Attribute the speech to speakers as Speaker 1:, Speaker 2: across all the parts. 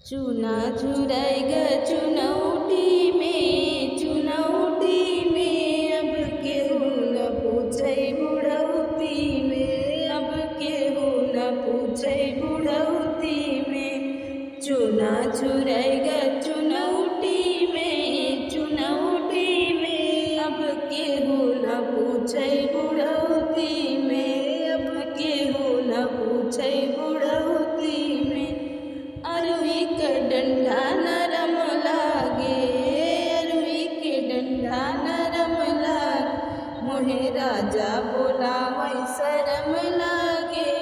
Speaker 1: चूना झुराएगा चुनौती में अब केहू न पूछे बुढ़ौती में, अब केहू न पूछे बुढ़ौती में। चूना झुराएगा चुनौती में अब केहू न पूछे बुढ़ौती में, अब केहू न पूछे बुढ़ौती में। अरुई के डंडा नरम लागे, अरुई के डंडा नरम लागे, मोहे राजा बोलावै शरम लागे,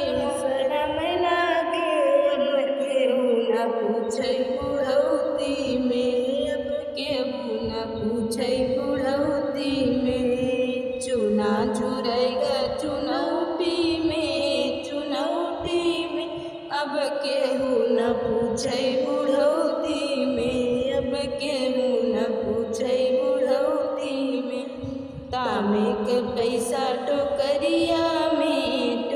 Speaker 1: शरम लागे। अब केहू न पूछे बुढ़ौती में, अब केहू न पूछे बुढ़ौती में। चूना झुरैगा चुनौती में अब केहू न पूछे बुढ़ौती में, अब केहू न पूछे बुढ़ौती में। तामे के पैसा टोकरिया में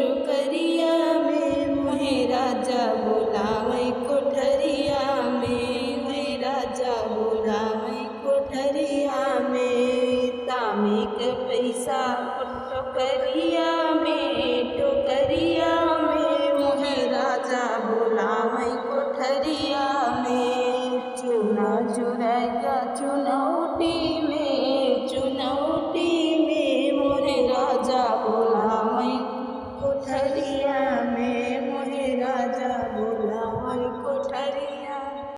Speaker 1: मोहे राजा बोलावै कोठरिया में, मोहे राजा बोलावै कोठरिया में। तामे के पैसा टोकरिया में मोहे राजा बोलावै कोठरिया में। चूना झुरैगा चुनौती